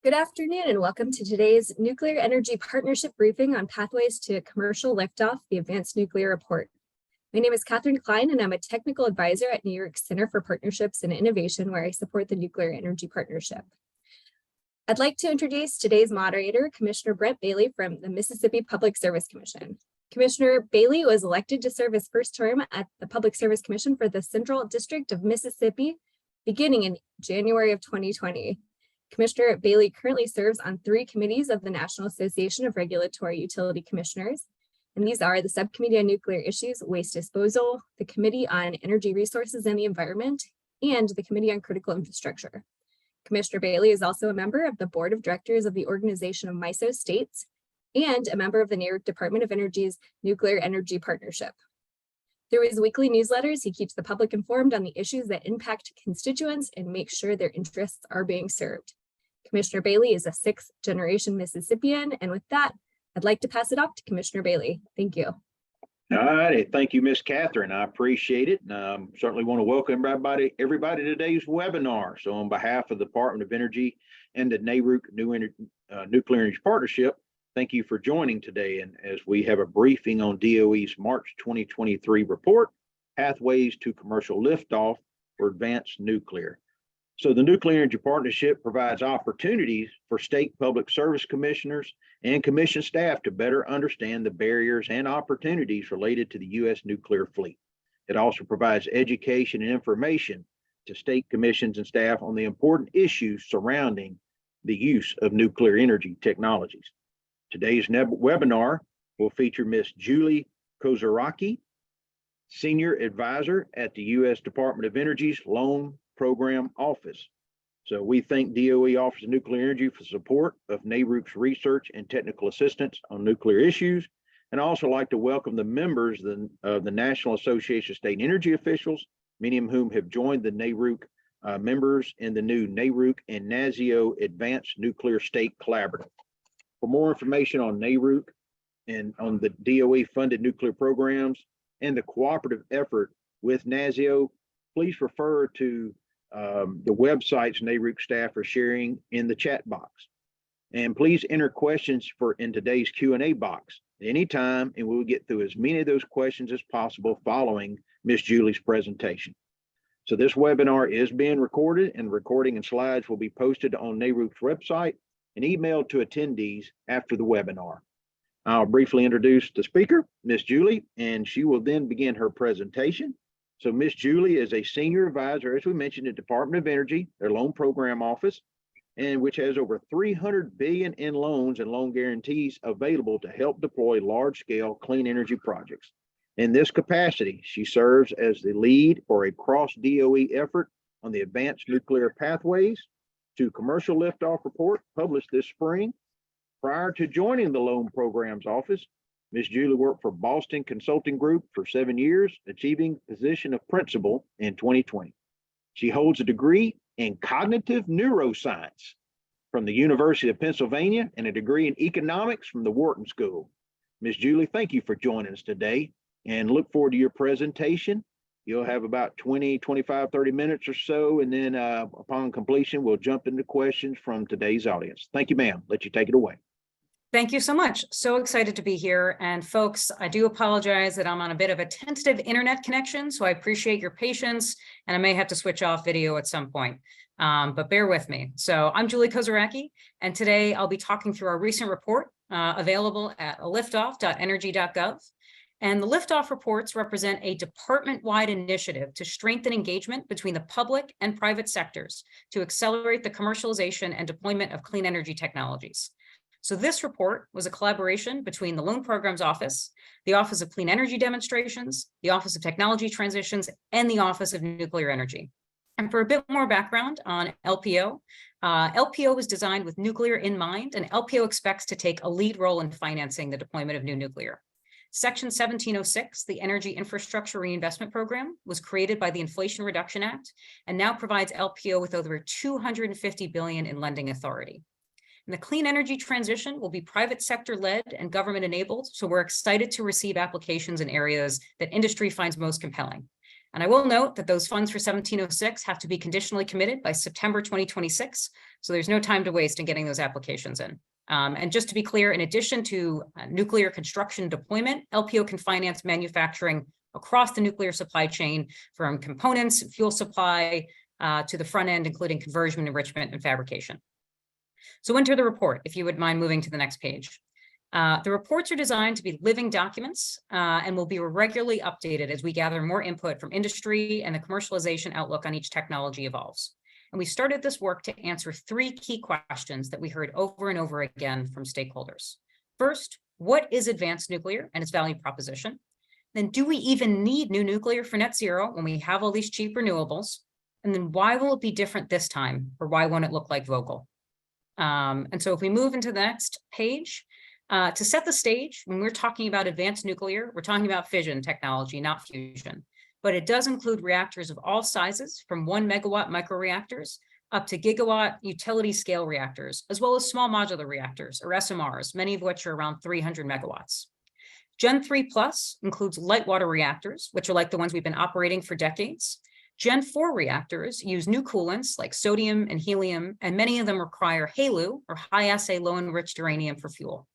Good afternoon and welcome to today's Nuclear Energy Partnership briefing on pathways to commercial liftoff, the Advanced Nuclear Report. My name is Catherine Klein and I'm a technical advisor at NARUC Center for Partnerships and Innovation, where I support the Nuclear Energy Partnership. I'd like to introduce today's moderator, Commissioner Brent Bailey from the Mississippi Public Service Commission. Commissioner Bailey was elected to serve his first term at the Public Service Commission for the Central District of Mississippi, beginning in January of 2020. Commissioner Bailey currently serves on 3 committees of the National Association of Regulatory Utility Commissioners, and these are the Subcommittee on Nuclear Issues, Waste Disposal, the Committee on Energy Resources and the Environment, and the Committee on Critical Infrastructure. Commissioner Bailey is also a member of the Board of Directors of the Organization of MISO States and a member of the NARUC Department of Energy's Nuclear Energy Partnership. Through his weekly newsletters, he keeps the public informed on the issues that impact constituents and makes sure their interests are being served. Commissioner Bailey is a 6th-generation Mississippian, and with that, I'd like to pass it off to Commissioner Bailey. Thank you. All righty, thank you, Ms. Catherine. I appreciate it. Certainly want to welcome everybody to today's webinar. So on behalf of the Department of Energy and the NARUC Nuclear Energy Partnership, thank you for joining today. And as we have a briefing on DOE's March 2023 report, Pathways to Commercial Liftoff for Advanced Nuclear. So the Nuclear Energy Partnership provides opportunities for state public service commissioners and commission staff to better understand the barriers and opportunities related to the U.S. nuclear fleet. It also provides education and information to state commissions and staff on the important issues surrounding the use of nuclear energy technologies. Today's webinar will feature Ms. Julie Kozeracki, Senior Advisor at the U.S. Department of Energy's Loan Program Office. So we thank DOE Office of Nuclear Energy for support of NARUC's research and technical assistance on nuclear issues, and I also like to welcome the members of the National Association of State Energy Officials, many of whom have joined the NARUC members in the new NARUC and NASIO Advanced Nuclear State Collaborative. For more information on NARUC and on the DOE funded nuclear programs and the cooperative effort with NASIO, please refer to the websites NARUC staff are sharing in the chat box. And please enter questions in today's Q&A box anytime, and we'll get through as many of those questions as possible following Ms. Julie's presentation. So this webinar is being recorded, and recording and slides will be posted on NARUC's website and emailed to attendees after the webinar. I'll briefly introduce the speaker, Ms. Julie, and she will then begin her presentation. So Ms. Julie is a senior advisor, as we mentioned, at Department of Energy, their Loan Program Office, and which has over $300 billion in loans and loan guarantees available to help deploy large-scale clean energy projects. In this capacity, she serves as the lead for a cross-DOE effort on the Advanced Nuclear Pathways to Commercial Liftoff report published this spring. Prior to joining the Loan Programs Office, Ms. Julie worked for Boston Consulting Group for 7 years, achieving the position of principal in 2020. She holds a degree in cognitive neuroscience from the University of Pennsylvania and a degree in economics from the Wharton School. Ms. Julie, thank you for joining us today and look forward to your presentation. You'll have about 20, 25, 30 minutes or so, and then upon completion, we'll jump into questions from today's audience. Thank you, ma'am. Let you take it away. Thank you so much. So excited to be here. And folks, I do apologize that I'm on a bit of a tentative internet connection, so I appreciate your patience, and I may have to switch off video at some point, but bear with me. So I'm Julie Kozeracki, and today I'll be talking through our recent report available at liftoff.energy.gov. And the Liftoff reports represent a department-wide initiative to strengthen engagement between the public and private sectors to accelerate the commercialization and deployment of clean energy technologies. So this report was a collaboration between the Loan Programs Office, the Office of Clean Energy Demonstrations, the Office of Technology Transitions, and the Office of Nuclear Energy. And for a bit more background on LPO, LPO was designed with nuclear in mind, and LPO expects to take a lead role in financing the deployment of new nuclear. Section 1706, the Energy Infrastructure Reinvestment Program, was created by the Inflation Reduction Act and now provides LPO with over $250 billion in lending authority. And the clean energy transition will be private sector led and government enabled. So we're excited to receive applications in areas that industry finds most compelling. And I will note that those funds for 1706 have to be conditionally committed by September 2026. So there's no time to waste in getting those applications in. And just to be clear, in addition to nuclear construction deployment, LPO can finance manufacturing across the nuclear supply chain, from components, fuel supply, to the front end, including conversion, enrichment, and fabrication. So enter the report, if you would mind moving to the next page. The reports are designed to be living documents and will be regularly updated as we gather more input from industry and the commercialization outlook on each technology evolves. And we started this work to answer 3 key questions that we heard over and over again from stakeholders. First, what is advanced nuclear and its value proposition? Then, do we even need new nuclear for net zero when we have all these cheap renewables? And then why will it be different this time, or why won't it look like Vogtle? And so if we move into the next page, to set the stage, when we're talking about advanced nuclear, we're talking about fission technology, not fusion. But it does include reactors of all sizes, from 1 megawatt microreactors up to gigawatt utility scale reactors, as well as small modular reactors, or SMRs, many of which are around 300 megawatts. Gen 3 Plus includes light water reactors, which are like the ones we've been operating for decades. Gen 4 reactors use new coolants like sodium and helium, and many of them require HALEU, or high-assay low-enriched uranium, for fuel.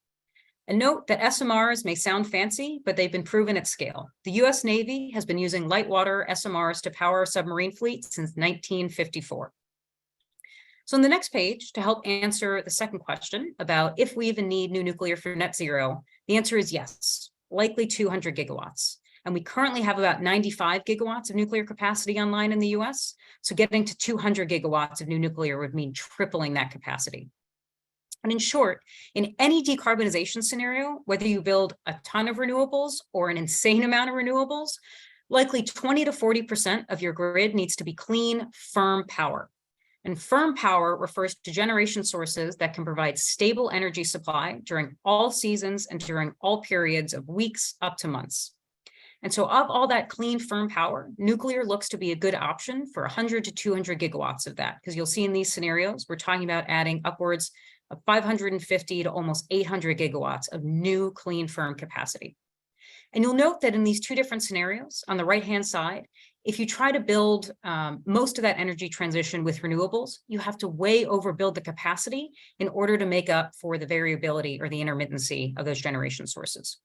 And note that SMRs may sound fancy, but they've been proven at scale. The US Navy has been using light water SMRs to power submarine fleets since 1954. So on the next page, to help answer the second question about if we even need new nuclear for net zero, the answer is yes, likely 200 gigawatts. And we currently have about 95 gigawatts of nuclear capacity online in the US. So getting to 200 gigawatts of new nuclear would mean tripling that capacity. And in short, in any decarbonization scenario, whether you build a ton of renewables or an insane amount of renewables, likely 20 to 40% of your grid needs to be clean, firm power. And firm power refers to generation sources that can provide stable energy supply during all seasons and during all periods of weeks up to months. And so of all that clean, firm power, nuclear looks to be a good option for 100 to 200 gigawatts of that, because you'll see in these scenarios, we're talking about adding upwards of 550 to almost 800 gigawatts of new clean, firm capacity. And you'll note that in these 2 different scenarios, on the right-hand side, if you try to build most of that energy transition with renewables, you have to way overbuild the capacity in order to make up for the variability or the intermittency of those generation sources.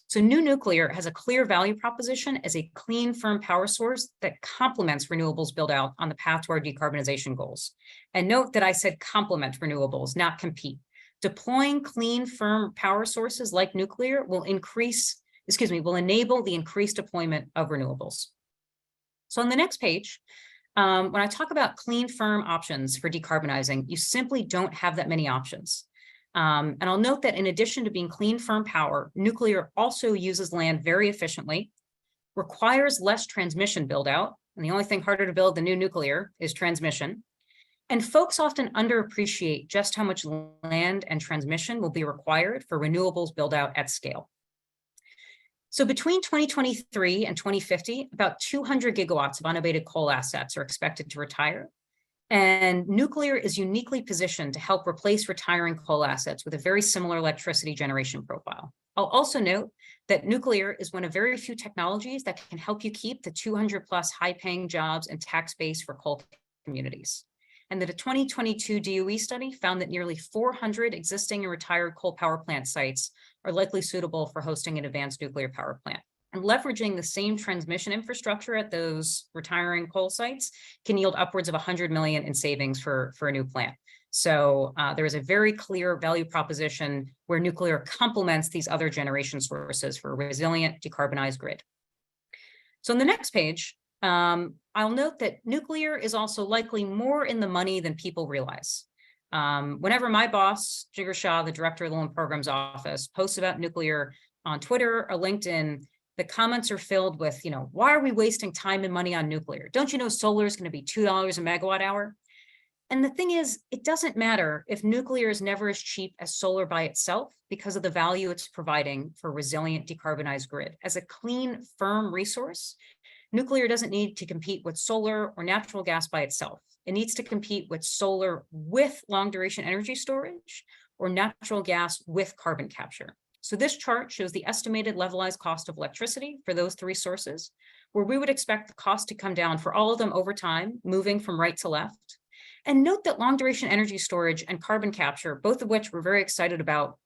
So new nuclear has a clear value proposition as a clean, firm power source that complements renewables build out on the path to our decarbonization goals. And note that I said complement renewables, not compete. Deploying clean, firm power sources like nuclear will enable the increased deployment of renewables. So on the next page, when I talk about clean, firm options for decarbonizing, you simply don't have that many options. And I'll note that in addition to being clean, firm power, nuclear also uses land very efficiently, requires less transmission build out, and the only thing harder to build than new nuclear is transmission. And folks often underappreciate just how much land and transmission will be required for renewables build out at scale. So between 2023 and 2050, about 200 gigawatts of unabated coal assets are expected to retire. And nuclear is uniquely positioned to help replace retiring coal assets with a very similar electricity generation profile. I'll also note that nuclear is one of very few technologies that can help you keep the 200 plus high-paying jobs and tax base for coal communities. And that a 2022 DOE study found that nearly 400 existing and retired coal power plant sites are likely suitable for hosting an advanced nuclear power plant. And leveraging the same transmission infrastructure at those retiring coal sites can yield upwards of 100 million in savings for a new plant. So there is a very clear value proposition where nuclear complements these other generation sources for a resilient, decarbonized grid. So on the next page, I'll note that nuclear is also likely more in the money than people realize. Whenever my boss, Jigar Shah, the director of the Loan Programs Office, posts about nuclear on Twitter or LinkedIn, the comments are filled with, why are we wasting time and money on nuclear? Don't you know solar is going to be $2 a megawatt hour? And the thing is, it doesn't matter if nuclear is never as cheap as solar by itself because of the value it's providing for a resilient, decarbonized grid. As a clean, firm resource, nuclear doesn't need to compete with solar or natural gas by itself. It needs to compete with solar with long duration energy storage or natural gas with carbon capture. So this chart shows the estimated levelized cost of electricity for those 3 sources, where we would expect the cost to come down for all of them over time, moving from right to left. And note that long duration energy storage and carbon capture, both of which we're very excited about,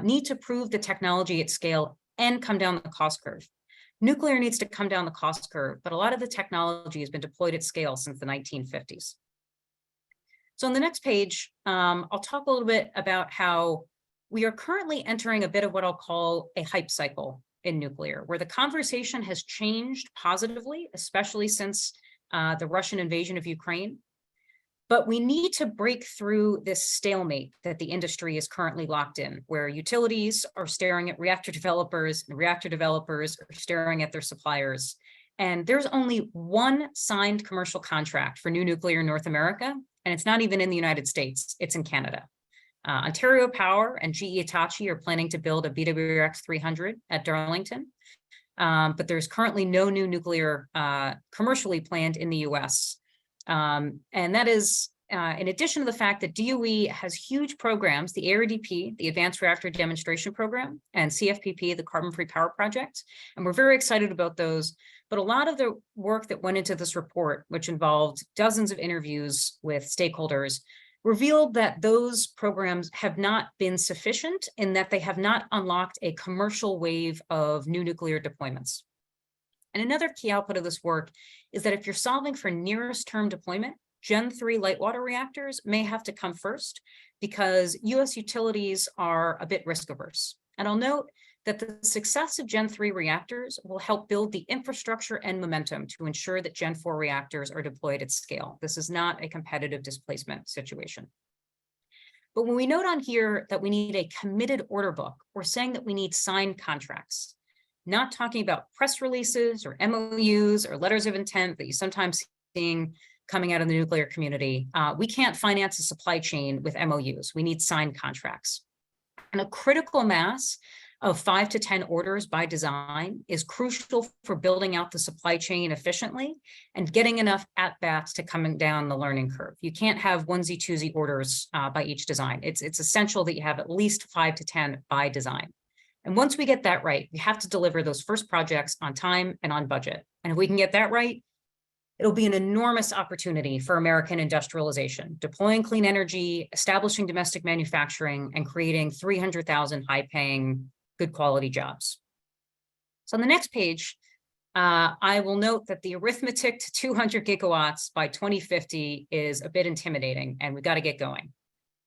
need to prove the technology at scale and come down the cost curve. Nuclear needs to come down the cost curve, but a lot of the technology has been deployed at scale since the 1950s. So on the next page, I'll talk a little bit about how we are currently entering a bit of what I'll call a hype cycle in nuclear, where the conversation has changed positively, especially since the Russian invasion of Ukraine. But we need to break through this stalemate that the industry is currently locked in, where utilities are staring at reactor developers and reactor developers are staring at their suppliers. And there's only one signed commercial contract for new nuclear in North America, and it's not even in the United States, it's in Canada. Ontario Power and GE Hitachi are planning to build a BWRX-300 at Darlington, but there's currently no new nuclear commercially planned in the US. And that is in addition to the fact that DOE has huge programs, the ARDP, the Advanced Reactor Demonstration Program, and CFPP, the Carbon Free Power Project. And we're very excited about those. But a lot of the work that went into this report, which involved dozens of interviews with stakeholders, revealed that those programs have not been sufficient in that they have not unlocked a commercial wave of new nuclear deployments. And another key output of this work is that if you're solving for nearest term deployment, Gen 3 light water reactors may have to come first because US utilities are a bit risk averse. And I'll note that the success of Gen 3 reactors will help build the infrastructure and momentum to ensure that Gen 4 reactors are deployed at scale. This is not a competitive displacement situation. But when we note on here that we need a committed order book, we're saying that we need signed contracts, not talking about press releases or MOUs or letters of intent that you sometimes seeing coming out of the nuclear community. We can't finance a supply chain with MOUs. We need signed contracts. And a critical mass of 5 to 10 orders by design is crucial for building out the supply chain efficiently and getting enough at-bats to coming down the learning curve. You can't have onesie twosie orders by each design. It's essential that you have at least 5 to 10 by design. And once we get that right, we have to deliver those first projects on time and on budget. And if we can get that right, it'll be an enormous opportunity for American industrialization, deploying clean energy, establishing domestic manufacturing, and creating 300,000 high-paying, good quality jobs. So on the next page, I will note that the arithmetic to 200 gigawatts by 2050 is a bit intimidating, and we've got to get going.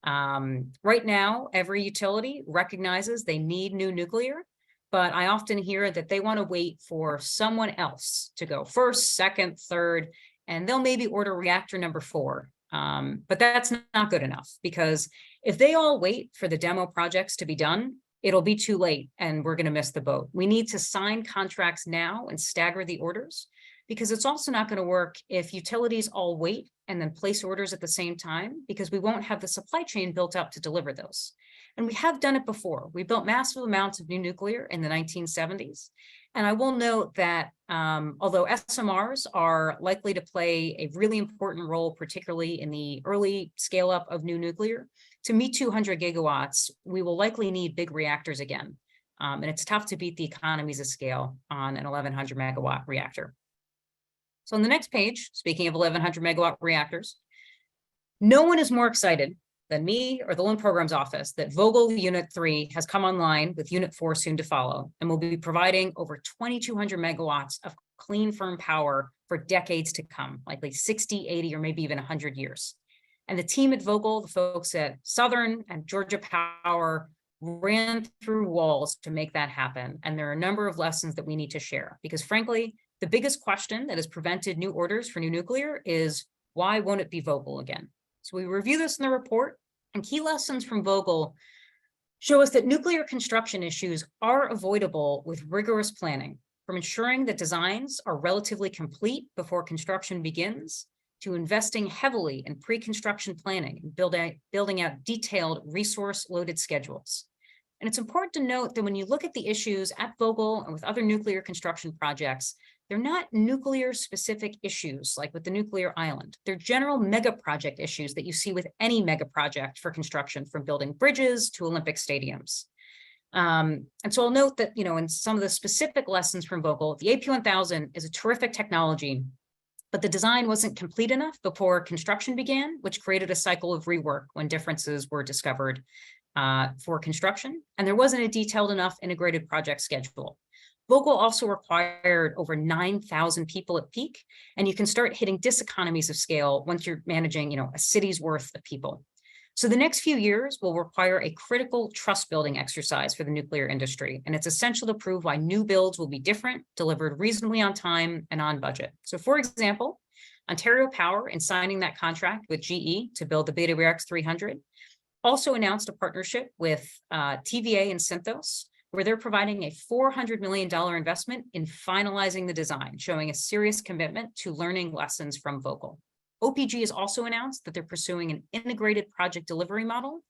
Right now, every utility recognizes they need new nuclear, but I often hear that they want to wait for someone else to go first, second, third, and they'll maybe order reactor number 4. But that's not good enough, because if they all wait for the demo projects to be done, it'll be too late and we're going to miss the boat. We need to sign contracts now and stagger the orders, because it's also not going to work if utilities all wait and then place orders at the same time, because we won't have the supply chain built up to deliver those. And we have done it before. We built massive amounts of new nuclear in the 1970s. And I will note that although SMRs are likely to play a really important role, particularly in the early scale up of new nuclear, to meet 200 gigawatts, we will likely need big reactors again. And it's tough to beat the economies of scale on an 1100 megawatt reactor. So on the next page, speaking of 1100 megawatt reactors, no one is more excited than me or the Loan Programs Office that Vogtle Unit 3 has come online with Unit 4 soon to follow, and will be providing over 2,200 megawatts of clean, firm power for decades to come, likely 60, 80, or maybe even 100 years. And the team at Vogtle, the folks at Southern and Georgia Power, ran through walls to make that happen. And there are a number of lessons that we need to share, because frankly, the biggest question that has prevented new orders for new nuclear is, why won't it be Vogtle again? So we review this in the report, and key lessons from Vogtle show us that nuclear construction issues are avoidable with rigorous planning, from ensuring that designs are relatively complete before construction begins, to investing heavily in pre-construction planning and building out detailed resource-loaded schedules. And it's important to note that when you look at the issues at Vogtle and with other nuclear construction projects, they're not nuclear-specific issues like with the nuclear island. They're general mega project issues that you see with any mega project for construction, from building bridges to Olympic stadiums. And so I'll note that, in some of the specific lessons from Vogtle, the AP1000 is a terrific technology, but the design wasn't complete enough before construction began, which created a cycle of rework when differences were discovered for construction. And there wasn't a detailed enough integrated project schedule. Vogtle also required over 9,000 people at peak, and you can start hitting diseconomies of scale once you're managing, a city's worth of people. So the next few years will require a critical trust building exercise for the nuclear industry, and it's essential to prove why new builds will be different, delivered reasonably on time and on budget. So for example, Ontario Power, in signing that contract with GE to build the Beta Reactor 300, also announced a partnership with TVA and Synthos, where they're providing a $400 million investment in finalizing the design, showing a serious commitment to learning lessons from Vogtle. OPG has also announced that they're pursuing an integrated project delivery model,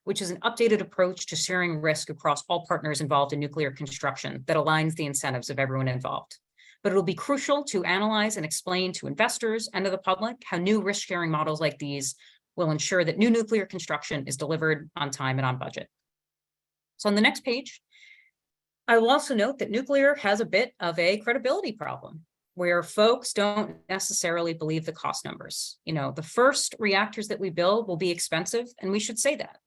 which is an updated approach to sharing risk across all partners involved in nuclear construction that aligns the incentives of everyone involved. But it'll be crucial to analyze and explain to investors and to the public how new risk-sharing models like these will ensure that new nuclear construction is delivered on time and on budget. So on the next page, I will also note that nuclear has a bit of a credibility problem, where folks don't necessarily believe the cost numbers. The first reactors that we build will be expensive, and we should say that.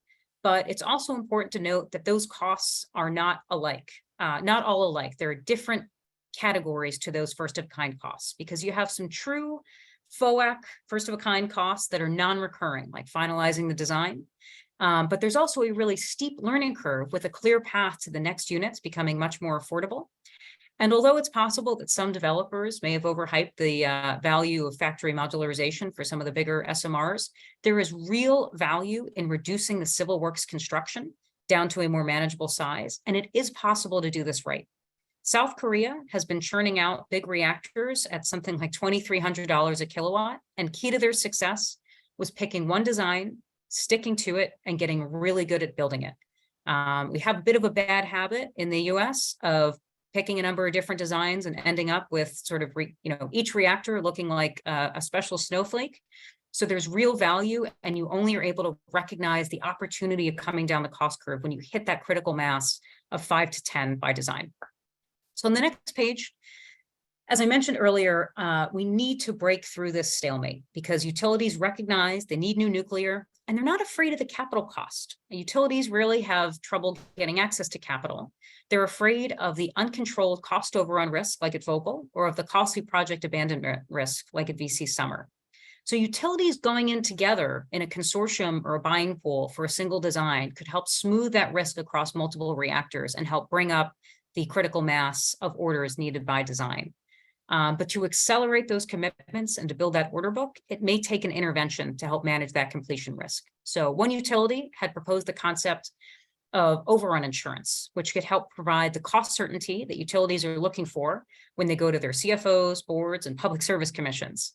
But it's also important to note that those costs are not alike, not all alike. There are different categories to those first-of-a-kind costs, because you have some true FOAC, first-of-a-kind costs that are non-recurring, like finalizing the design. But there's also a really steep learning curve with a clear path to the next units becoming much more affordable. And although it's possible that some developers may have overhyped the value of factory modularization for some of the bigger SMRs, there is real value in reducing the civil works construction down to a more manageable size. And it is possible to do this right. South Korea has been churning out big reactors at something like $2,300 a kilowatt. And key to their success was picking one design, sticking to it, and getting really good at building it. We have a bit of a bad habit in the US of picking a number of different designs and ending up with sort of, each reactor looking like a special snowflake. So there's real value, and you only are able to recognize the opportunity of coming down the cost curve when you hit that critical mass of 5 to 10 by design. So on the next page, as I mentioned earlier, we need to break through this stalemate because utilities recognize they need new nuclear, and they're not afraid of the capital cost. Utilities really have trouble getting access to capital. They're afraid of the uncontrolled cost overrun risk, like at Vogtle, or of the costly project abandonment risk, like at VC Summer. So utilities going in together in a consortium or a buying pool for a single design could help smooth that risk across multiple reactors and help bring up the critical mass of orders needed by design. But to accelerate those commitments and to build that order book, it may take an intervention to help manage that completion risk. So one utility had proposed the concept of overrun insurance, which could help provide the cost certainty that utilities are looking for when they go to their CFOs, boards, and public service commissions.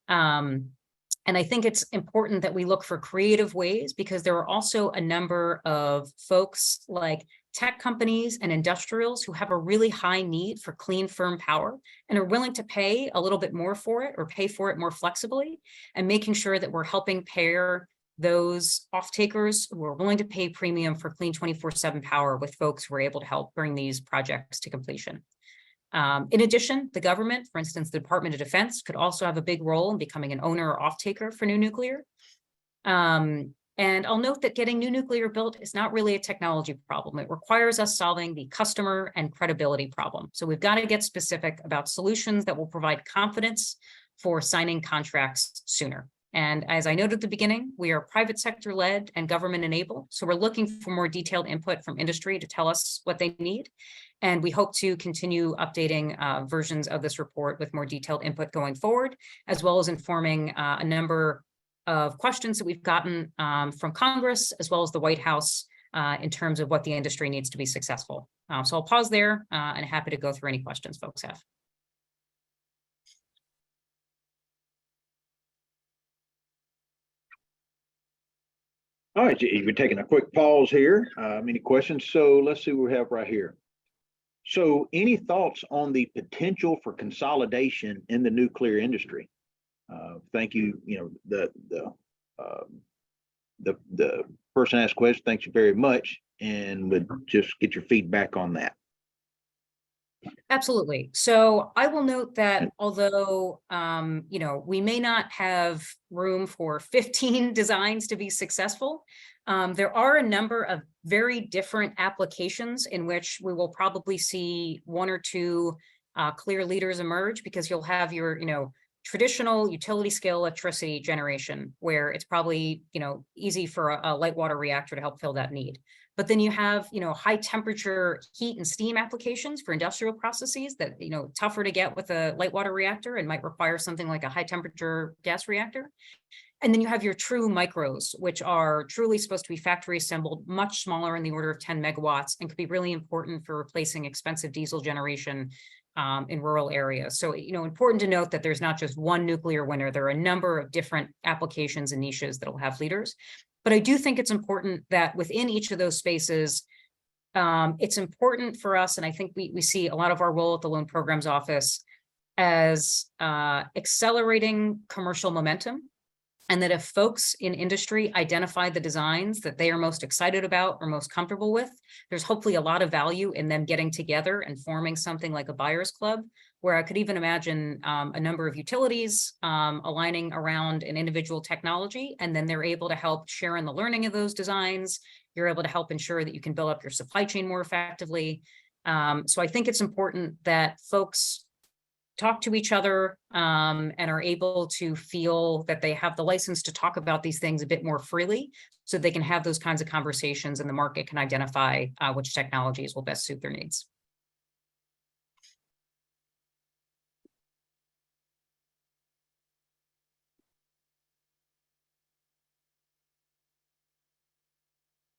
And I think it's important that we look for creative ways, because there are also a number of folks like tech companies and industrials who have a really high need for clean, firm power and are willing to pay a little bit more for it or pay for it more flexibly, and making sure that we're helping pair those off-takers who are willing to pay premium for clean 24/7 power with folks who are able to help bring these projects to completion. In addition, the government, for instance, the Department of Defense, could also have a big role in becoming an owner or off-taker for new nuclear. And I'll note that getting new nuclear built is not really a technology problem. It requires us solving the customer and credibility problem. So we've got to get specific about solutions that will provide confidence for signing contracts sooner. And as I noted at the beginning, we are private sector led and government enabled. So we're looking for more detailed input from industry to tell us what they need. And we hope to continue updating versions of this report with more detailed input going forward, as well as informing a number of questions that we've gotten from Congress, as well as the White House, in terms of what the industry needs to be successful. So I'll pause there and happy to go through any questions folks have. All right, we're taking a quick pause here. Any questions? So let's see what we have right here. So any thoughts on the potential for consolidation in the nuclear industry? Thank you. The person asked questions, thanks you very much, and would just get your feedback on that. Absolutely. So I will note that although, we may not have room for 15 designs to be successful, there are a number of very different applications in which we will probably see one or two clear leaders emerge, because you'll have your, traditional utility scale electricity generation, where it's probably, easy for a light water reactor to help fill that need. But then you have, high temperature heat and steam applications for industrial processes that, tougher to get with a light water reactor and might require something like a high temperature gas reactor. And then you have your true micros, which are truly supposed to be factory assembled, much smaller in the order of 10 megawatts, and could be really important for replacing expensive diesel generation in rural areas. So, important to note that there's not just one nuclear winner. There are a number of different applications and niches that will have leaders. But I do think it's important that within each of those spaces, it's important for us, and I think we see a lot of our role at the Loan Programs Office as accelerating commercial momentum. And that if folks in industry identify the designs that they are most excited about or most comfortable with, there's hopefully a lot of value in them getting together and forming something like a buyers club, where I could even imagine a number of utilities aligning around an individual technology, and then they're able to help share in the learning of those designs. You're able to help ensure that you can build up your supply chain more effectively. So I think it's important that folks talk to each other and are able to feel that they have the license to talk about these things a bit more freely, so they can have those kinds of conversations and the market can identify which technologies will best suit their needs.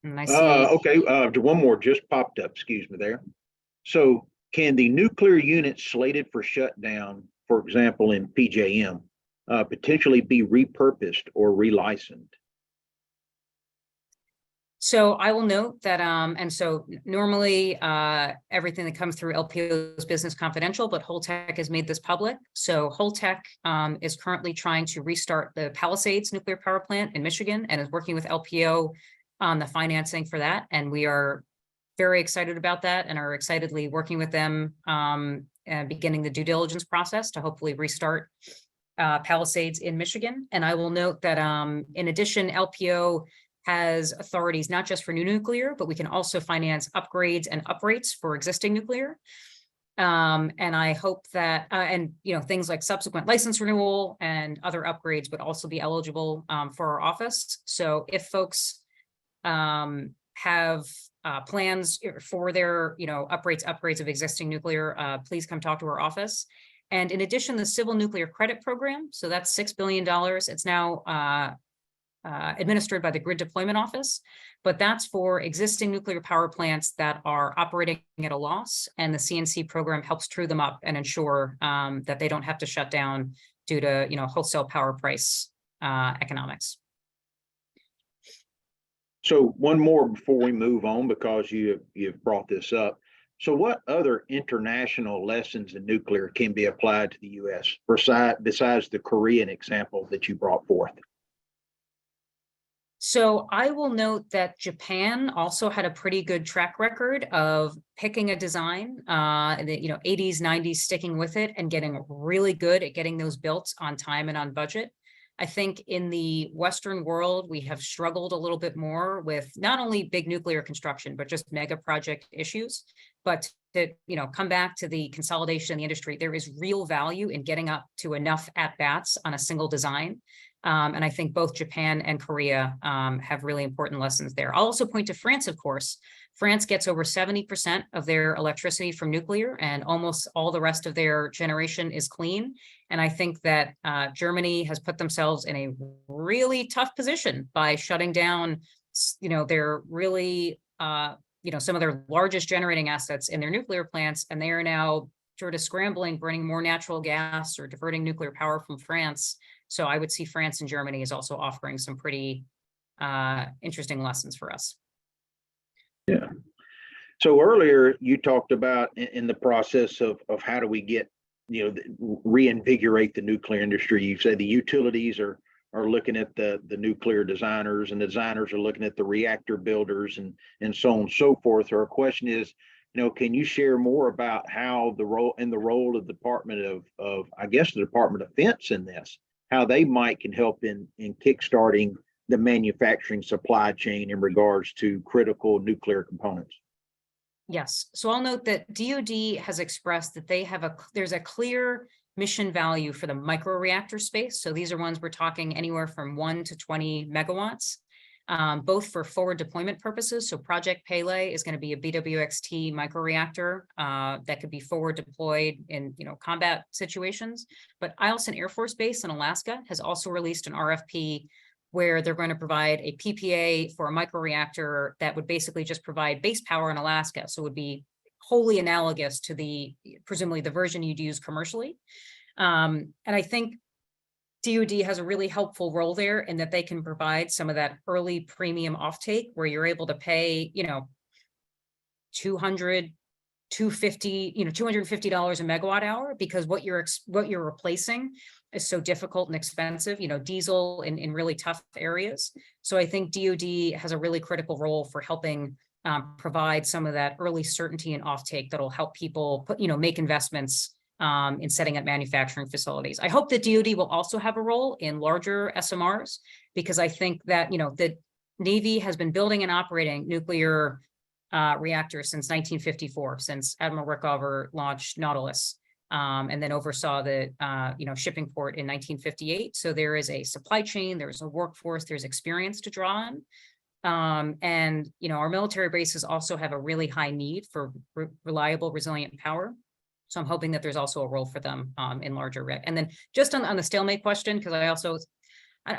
And I see. Okay, one more just popped up, excuse me there. So can the nuclear unit slated for shutdown, for example, in PJM, potentially be repurposed or relicensed? So I will note that, and so normally everything that comes through LPO is business confidential, but Holtec has made this public. So Holtec is currently trying to restart the Palisades nuclear power plant in Michigan and is working with LPO on the financing for that. And we are very excited about that and are excitedly working with them and beginning the due diligence process to hopefully restart Palisades in Michigan. And I will note that in addition, LPO has authorities not just for new nuclear, but we can also finance upgrades and uprates for existing nuclear. And I hope that, things like subsequent license renewal and other upgrades would also be eligible for our office. So if folks have plans for their, upgrades of existing nuclear, please come talk to our office. And in addition, the Civil Nuclear Credit Program, so that's $6 billion. It's now administered by the Grid Deployment Office, but that's for existing nuclear power plants that are operating at a loss, and the CNC program helps true them up and ensure that they don't have to shut down due to wholesale power price economics. So one more before we move on, because you've brought this up. So what other international lessons in nuclear can be applied to the U.S. besides the Korean example that you brought forth? So I will note that Japan also had a pretty good track record of picking a design in the 80s, 90s, sticking with it and getting really good at getting those built on time and on budget. I think in the Western world, we have struggled a little bit more with not only big nuclear construction, but just mega project issues. But to come back to the consolidation in the industry, there is real value in getting up to enough at-bats on a single design. And I think both Japan and Korea have really important lessons there. I'll also point to France, of course. France gets over 70% of their electricity from nuclear, and almost all the rest of their generation is clean. And I think that Germany has put themselves in a really tough position by shutting down, their really, some of their largest generating assets in their nuclear plants. And they are now sort of scrambling, burning more natural gas or diverting nuclear power from France. So I would see France and Germany as also offering some pretty interesting lessons for us. Yeah. So earlier you talked about in the process of how do we get, reinvigorate the nuclear industry. You said the utilities are are looking at the nuclear designers, and the designers are looking at the reactor builders, and so on and so forth. Our question is, can you share more about how the role of the Department of I guess the Department of Defense in this, how they can help in kickstarting the manufacturing supply chain in regards to critical nuclear components? Yes. So I'll note that DOD has expressed that there's a clear mission value for the microreactor space. So these are ones we're talking anywhere from 1 to 20 megawatts, both for forward deployment purposes. So Project Pele is going to be a BWXT microreactor that could be forward deployed in combat situations. But Eielson Air Force Base in Alaska has also released an RFP where they're going to provide a PPA for a microreactor that would basically just provide base power in Alaska. So it would be wholly analogous to presumably the version you'd use commercially. And I think DOD has a really helpful role there in that they can provide some of that early premium offtake where you're able to pay, $250 a megawatt hour, because what you're replacing is so difficult and expensive, diesel in really tough areas. So I think DOD has a really critical role for helping provide some of that early certainty and offtake that'll help people make investments in setting up manufacturing facilities. I hope that DOD will also have a role in larger SMRs, because I think that, the Navy has been building and operating nuclear reactors since 1954, since Admiral Rickover launched Nautilus, and then oversaw the shipping port in 1958. So there is a supply chain, there's a workforce, there's experience to draw on. And our military bases also have a really high need for reliable, resilient power. So I'm hoping that there's also a role for them in larger RIC. And then just on the stalemate question, because I don't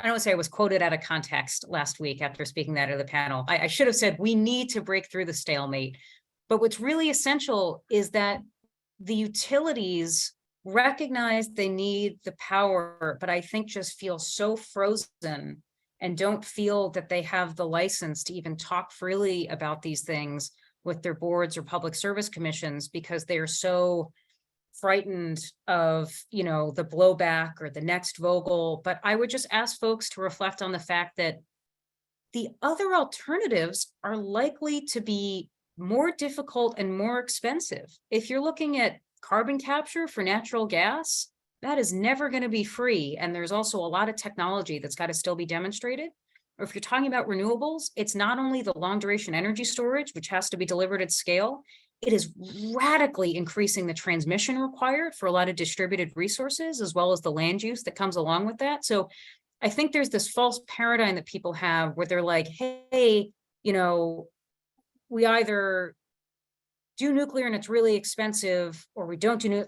want to say I was quoted out of context last week after speaking that at the panel. I should have said we need to break through the stalemate. But what's really essential is that the utilities recognize they need the power, but I think just feel so frozen and don't feel that they have the license to even talk freely about these things with their boards or public service commissions, because they are so frightened of, the blowback or the next Vogtle. But I would just ask folks to reflect on the fact that the other alternatives are likely to be more difficult and more expensive. If you're looking at carbon capture for natural gas, that is never going to be free. And there's also a lot of technology that's got to still be demonstrated. Or if you're talking about renewables, it's not only the long duration energy storage, which has to be delivered at scale, it is radically increasing the transmission required for a lot of distributed resources, as well as the land use that comes along with that. So I think there's this false paradigm that people have where they're like, hey, we either do nuclear and it's really expensive, or we don't do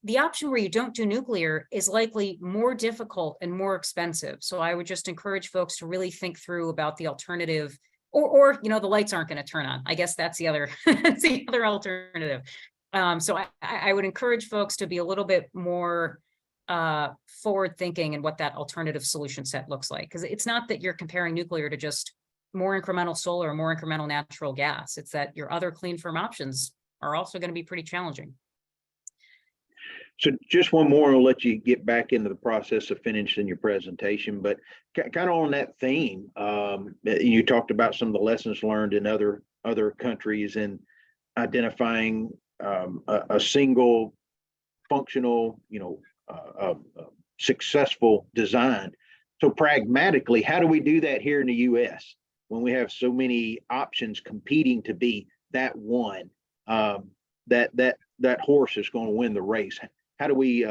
the option where you don't do nuclear is likely more difficult and more expensive. So I would just encourage folks to really think through about the alternative, or the lights aren't going to turn on. I guess that's the other that's the other alternative. So I would encourage folks to be a little bit more forward thinking in what that alternative solution set looks like, because it's not that you're comparing nuclear to just more incremental solar or more incremental natural gas. It's that your other clean firm options are also going to be pretty challenging. So just one more, I'll let you get back into the process of finishing your presentation, but kind of on that theme, you talked about some of the lessons learned in other countries and identifying a single functional, successful design. So pragmatically, how do we do that here in the US when we have so many options competing to be that one, that horse is going to win the race? How do we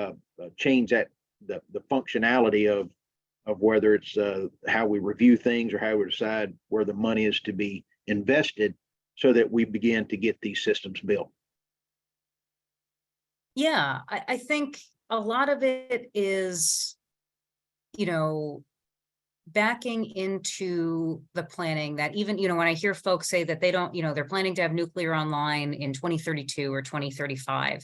change that the functionality of whether it's how we review things or how we decide where the money is to be invested, so that we begin to get these systems built? Yeah, I think a lot of it is, backing into the planning that even, when I hear folks say that they don't, they're planning to have nuclear online in 2032 or 2035.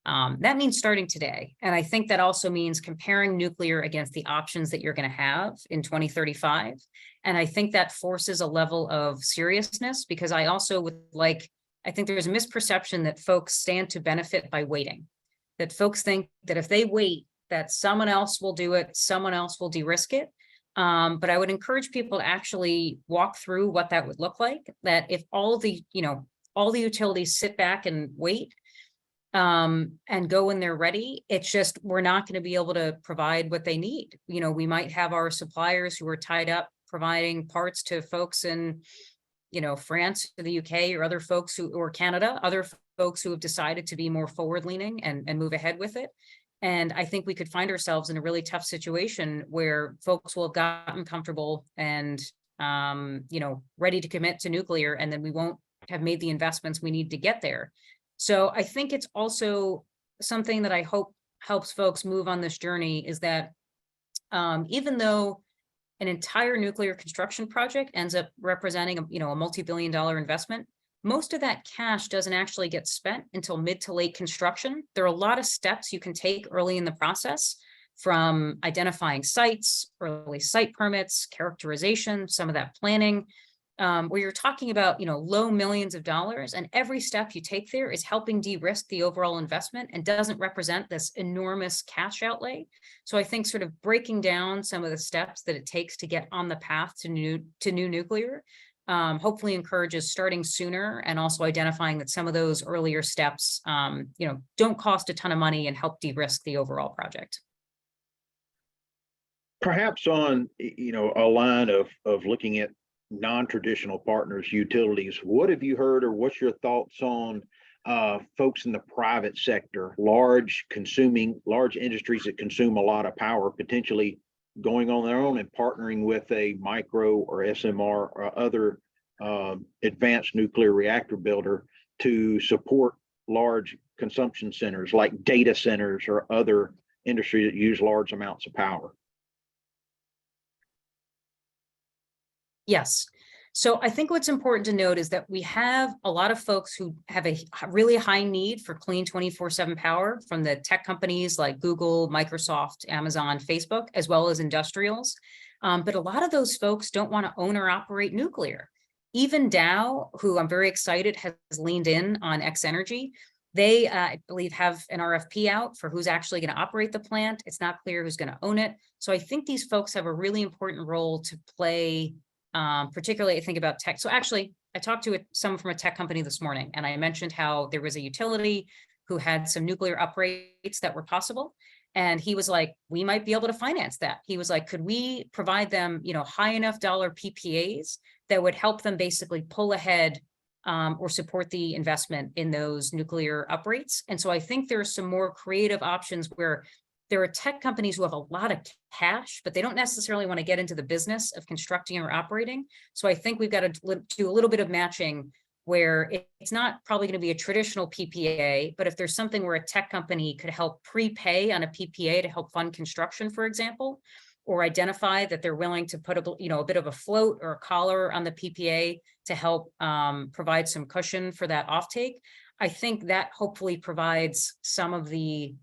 That means starting today. And I think that also means comparing nuclear against the options that you're going to have in 2035. And I think that forces a level of seriousness, because I also I think there's a misperception that folks stand to benefit by waiting, that folks think that if they wait, that someone else will do it, someone else will de-risk it. But I would encourage people to actually walk through what that would look like, that if all the, all the utilities sit back and wait and go when they're ready, it's just, we're not going to be able to provide what they need. We might have our suppliers who are tied up providing parts to folks in, France or the UK or other folks or Canada, other folks who have decided to be more forward leaning and move ahead with it. And I think we could find ourselves in a really tough situation where folks will have gotten comfortable and, ready to commit to nuclear, and then we won't have made the investments we need to get there. So I think it's also something that I hope helps folks move on this journey, is that even though an entire nuclear construction project ends up representing a multi-billion-dollar investment, most of that cash doesn't actually get spent until mid to late construction. There are a lot of steps you can take early in the process, from identifying sites, early site permits, characterization, some of that planning, where you're talking about, low millions of dollars, and every step you take there is helping de-risk the overall investment and doesn't represent this enormous cash outlay. So I think sort of breaking down some of the steps that it takes to get on the path to new nuclear hopefully encourages starting sooner, and also identifying that some of those earlier steps, don't cost a ton of money and help de-risk the overall project. Perhaps on, a line of looking at non-traditional partners, utilities, what have you heard, or what's your thoughts on folks in the private sector, large industries that consume a lot of power, potentially going on their own and partnering with a micro or SMR or other advanced nuclear reactor builder to support large consumption centers like data centers or other industry that use large amounts of power? Yes. So I think what's important to note is that we have a lot of folks who have a really high need for clean 24/7 power, from the tech companies like Google, Microsoft, Amazon, Facebook, as well as industrials. But a lot of those folks don't want to own or operate nuclear. Even Dow, who I'm very excited has leaned in on X-Energy, they, I believe, have an RFP out for who's actually going to operate the plant. It's not clear who's going to own it. So I think these folks have a really important role to play. Particularly, I think about tech. So actually, I talked to someone from a tech company this morning, and I mentioned how there was a utility who had some nuclear uprates that were possible. And he was like, we might be able to finance that. He was like, could we provide them, high enough dollar PPAs that would help them basically pull ahead or support the investment in those nuclear uprates? And so I think there's some more creative options where there are tech companies who have a lot of cash, but they don't necessarily want to get into the business of constructing or operating. So I think we've got to do a little bit of matching, where it's not probably going to be a traditional PPA, but if there's something where a tech company could help prepay on a PPA to help fund construction, for example, or identify that they're willing to put a bit of a float or a collar on the PPA to help provide some cushion for that offtake, I think that hopefully provides some of the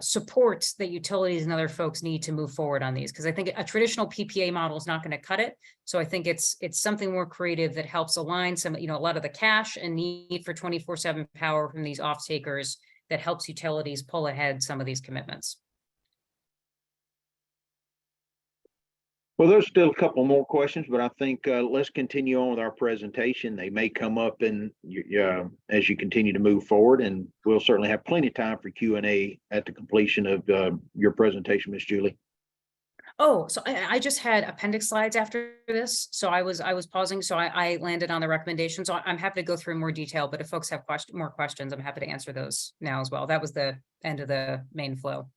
support that utilities and other folks need to move forward on these, because I think a traditional PPA model is not going to cut it. So I think it's something more creative that helps align some, a lot of the cash and need for 24/7 power from these off takers, that helps utilities pull ahead some of these commitments. Well, there's still a couple more questions, but I think let's continue on with our presentation. They may come up as you continue to move forward, and we'll certainly have plenty of time for Q&A at the completion of your presentation, Ms. Julie. Oh, so I just had appendix slides after this, so I was pausing, so I landed on the recommendation. So I'm happy to go through in more detail, but if folks have more questions, I'm happy to answer those now as well. That was the end of the main flow.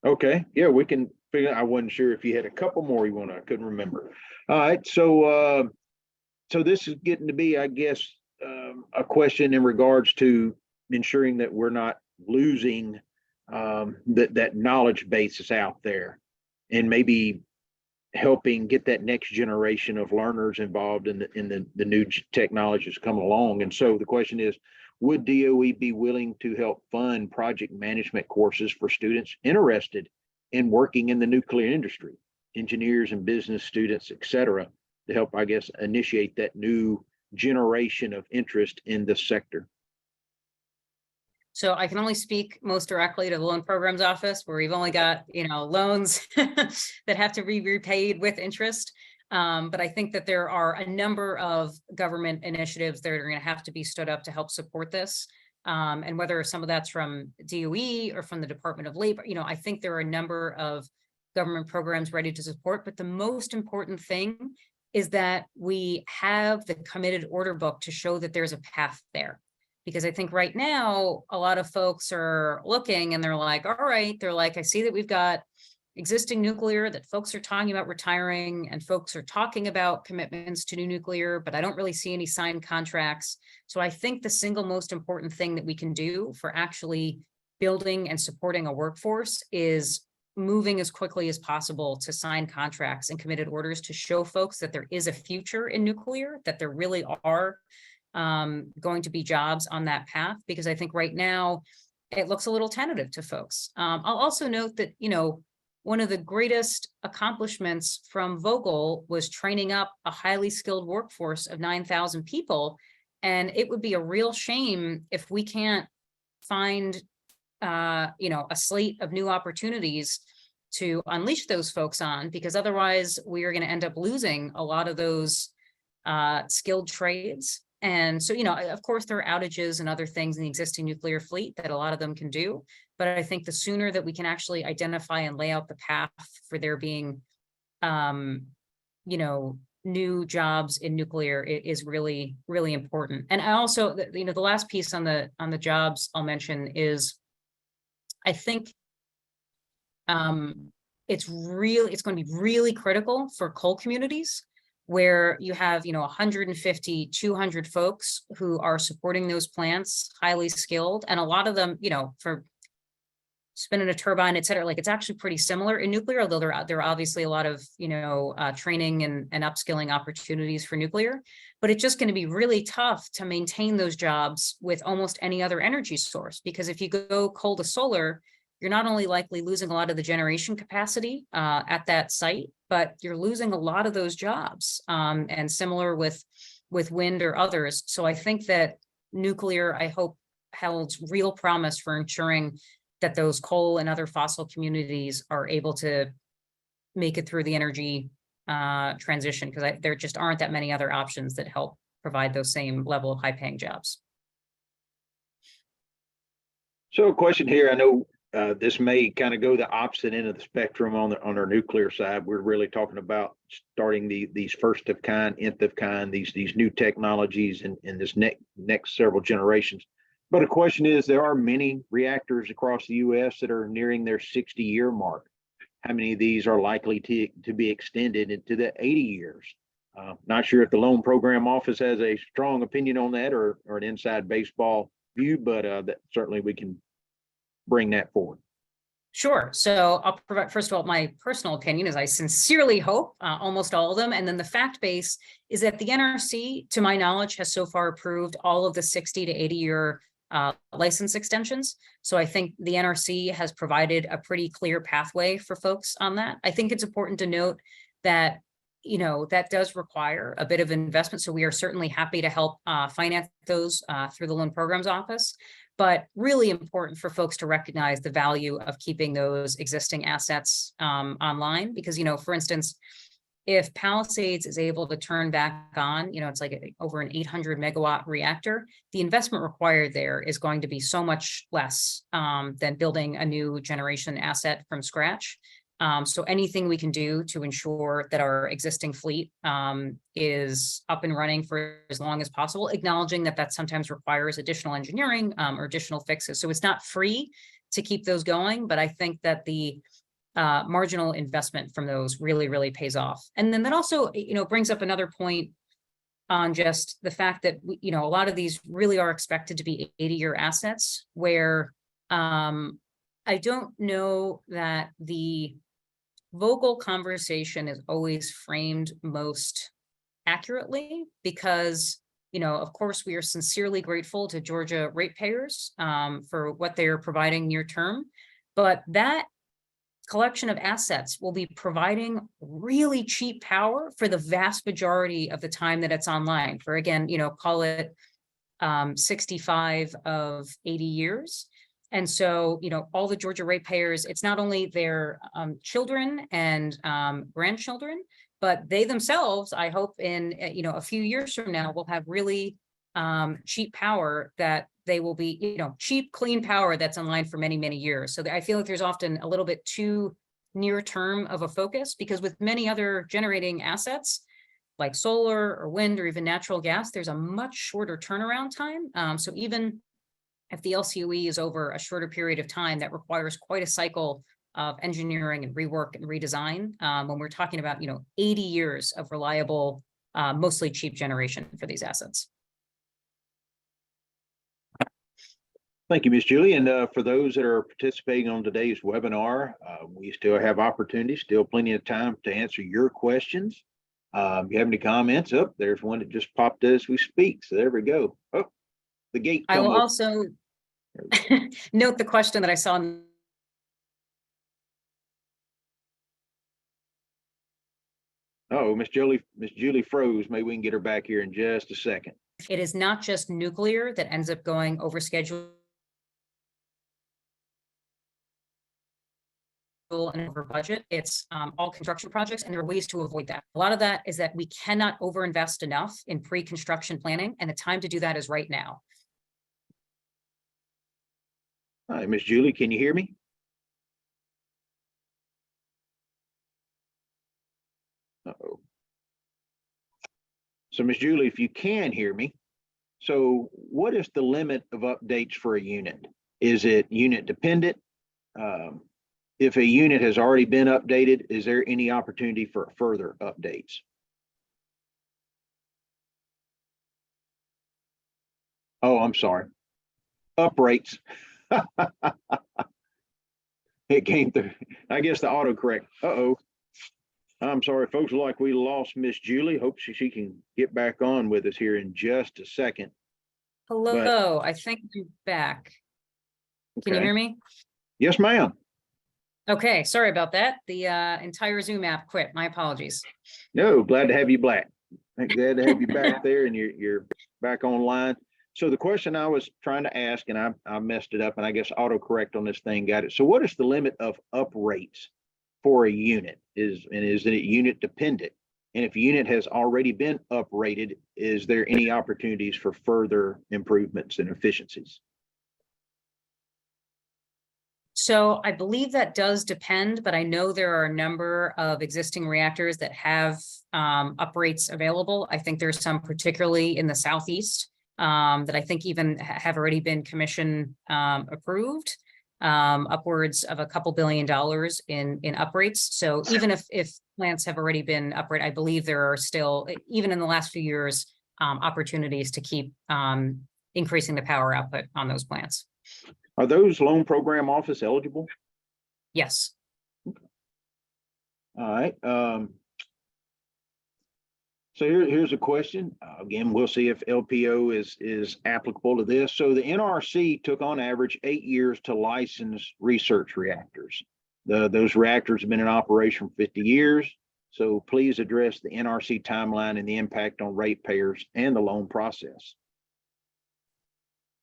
Okay, yeah, we can figure. I wasn't sure if you had a couple more you want to. I couldn't remember. All right, so this is getting to be, I guess, a question in regards to ensuring that we're not losing that knowledge base is out there, and maybe helping get that next generation of learners involved in the new technologies coming along. And so the question is, would DOE be willing to help fund project management courses for students interested in working in the nuclear industry, engineers and business students, et cetera, to help, I guess, initiate that new generation of interest in this sector? So I can only speak most directly to the Loan Programs Office, where we've only got, loans that have to be repaid with interest. But I think that there are a number of government initiatives that are going to have to be stood up to help support this. And whether some of that's from DOE or from the Department of Labor, I think there are a number of government programs ready to support. But the most important thing is that we have the committed order book to show that there's a path there. Because I think right now, a lot of folks are looking and they're like, all right, I see that we've got existing nuclear, that folks are talking about retiring, and folks are talking about commitments to new nuclear, but I don't really see any signed contracts. So I think the single most important thing that we can do for actually building and supporting a workforce is moving as quickly as possible to sign contracts and committed orders to show folks that there is a future in nuclear, that there really are going to be jobs on that path, because I think right now it looks a little tentative to folks. I'll also note that, one of the greatest accomplishments from Vogtle was training up a highly skilled workforce of 9,000 people. And it would be a real shame if we can't find, a slate of new opportunities to unleash those folks on, because otherwise we are going to end up losing a lot of those skilled trades. And so, of course, there are outages and other things in the existing nuclear fleet that a lot of them can do. But I think the sooner that we can actually identify and lay out the path for there being, new jobs in nuclear is really, really important. And I also, the last piece on the jobs I'll mention is, I think it's going to be really critical for coal communities, where you have, 150, 200 folks who are supporting those plants, highly skilled. And a lot of them, for spinning a turbine, et cetera, it's actually pretty similar in nuclear, although there are obviously a lot of, training and upskilling opportunities for nuclear. But it's just going to be really tough to maintain those jobs with almost any other energy source, because if you go coal to solar, you're not only likely losing a lot of the generation capacity at that site, but you're losing a lot of those jobs, and similar with wind or others. So I think that nuclear, I hope, holds real promise for ensuring that those coal and other fossil communities are able to make it through the energy transition, because there just aren't that many other options that help provide those same level of high-paying jobs. So a question here, I know this may kind of go the opposite end of the spectrum on our nuclear side. We're really talking about starting these first of kind, nth of kind, these new technologies in this next several generations. But a question is, there are many reactors across the U.S. that are nearing their 60-year mark. How many of these are likely to be extended into the 80 years? Not sure if the Loan Program Office has a strong opinion on that, or an inside baseball view, but that certainly we can bring that forward. Sure. So I'll provide, first of all, my personal opinion is I sincerely hope almost all of them. And then the fact base is that the NRC, to my knowledge, has so far approved all of the 60 to 80 year license extensions. So I think the NRC has provided a pretty clear pathway for folks on that. I think it's important to note that, that does require a bit of investment. So we are certainly happy to help finance those through the Loan Programs Office. But really important for folks to recognize the value of keeping those existing assets online, because, for instance, if Palisades is able to turn back on, it's like over an 800 megawatt reactor, the investment required there is going to be so much less than building a new generation asset from scratch. So anything we can do to ensure that our existing fleet is up and running for as long as possible, acknowledging that sometimes requires additional engineering or additional fixes. So it's not free to keep those going, but I think that the marginal investment from those really, really pays off. And then that also, brings up another point on just the fact that, a lot of these really are expected to be 80-year assets, where I don't know that the Vogtle conversation is always framed most accurately, because, of course, we are sincerely grateful to Georgia ratepayers for what they are providing near term, but that collection of assets will be providing really cheap power for the vast majority of the time that it's online, for, again, call it 65 of 80 years. And so, all the Georgia ratepayers, it's not only their children and grandchildren, but they themselves, I hope in, a few years from now, will have really cheap power that they will be, cheap, clean power that's online for many, many years. So I feel like there's often a little bit too near term of a focus, because with many other generating assets, like solar or wind or even natural gas, there's a much shorter turnaround time. So even if the LCOE is over a shorter period of time, that requires quite a cycle of engineering and rework and redesign when we're talking about, 80 years of reliable, mostly cheap generation for these assets. Thank you, Ms. Julie. And for those that are participating on today's webinar, we still have opportunities, still plenty of time to answer your questions. If you have any comments, there's one that just popped as we speak. So there we go. Oh, the gate. I will also note the question that I saw. Oh, Miss Julie froze. Maybe we can get her back here in just a second. It is not just nuclear that ends up going over schedule and over budget. It's all construction projects, and there are ways to avoid that. A lot of that is that we cannot overinvest enough in pre-construction planning, and the time to do that is right now. All right, Miss Julie, can you hear me? Uh-oh. So, Miss Julie, if you can hear me, so what is the limit of updates for a unit? Is it unit dependent? If a unit has already been updated, is there any opportunity for further updates? Oh, I'm sorry. Uprates. It came through. I guess the autocorrect. Uh-oh. I'm sorry, folks. Like we lost Miss Julie. Hope she can get back on with us here in just a second. Hello, I think I'm back. Can you hear me? Yes, ma'am. Okay, sorry about that. The entire Zoom app quit. My apologies. No, glad to have you back. Glad to have you back there, and you're back online. So the question I was trying to ask, and I messed it up, and I guess autocorrect on this thing got it. So what is the limit of uprates for a unit? Is it unit dependent? And if a unit has already been uprated, is there any opportunities for further improvements and efficiencies? So I believe that does depend, but I know there are a number of existing reactors that have uprates available. I think there's some particularly in the Southeast that I think even have already been commission approved, upwards of a couple $2 billion in uprates. So even if plants have already been uprated, I believe there are still, even in the last few years, opportunities to keep increasing the power output on those plants. Are those loan program office eligible? Yes. Okay. All right. So here's a question. Again, we'll see if LPO is applicable to this. So the NRC took on average 8 years to license research reactors. Those reactors have been in operation for 50 years. So please address the NRC timeline and the impact on ratepayers and the loan process.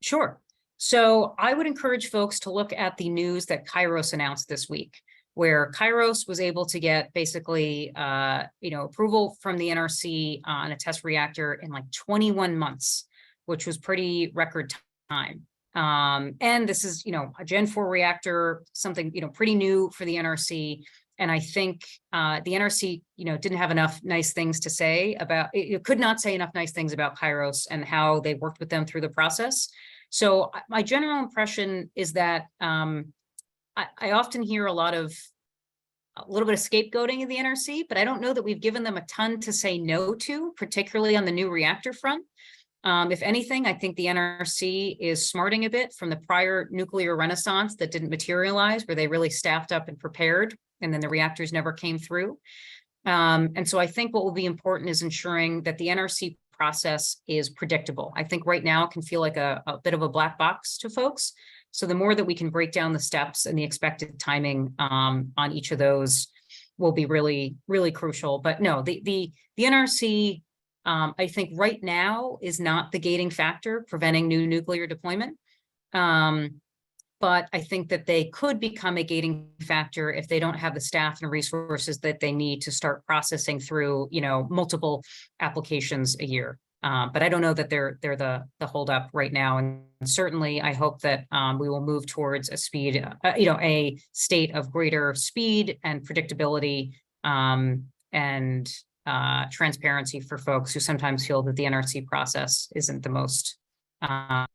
Sure. So I would encourage folks to look at the news that Kairos announced this week, where Kairos was able to get basically, approval from the NRC on a test reactor in like 21 months, which was pretty record time. And this is, a Gen 4 reactor, something, pretty new for the NRC. And I think the NRC, didn't have enough nice things to say about, it could not say enough nice things about Kairos and how they worked with them through the process. So my general impression is that I often hear a little bit of scapegoating in the NRC, but I don't know that we've given them a ton to say no to, particularly on the new reactor front. If anything, I think the NRC is smarting a bit from the prior nuclear renaissance that didn't materialize, where they really staffed up and prepared, and then the reactors never came through. And so I think what will be important is ensuring that the NRC process is predictable. I think right now it can feel like a bit of a black box to folks. So the more that we can break down the steps and the expected timing on each of those will be really, really crucial. But no, the NRC I think right now is not the gating factor preventing new nuclear deployment. But I think that they could become a gating factor if they don't have the staff and resources that they need to start processing through, multiple applications a year. But I don't know that they're the holdup right now. And certainly, I hope that we will move towards a speed, a state of greater speed and predictability and transparency for folks who sometimes feel that the NRC process isn't the most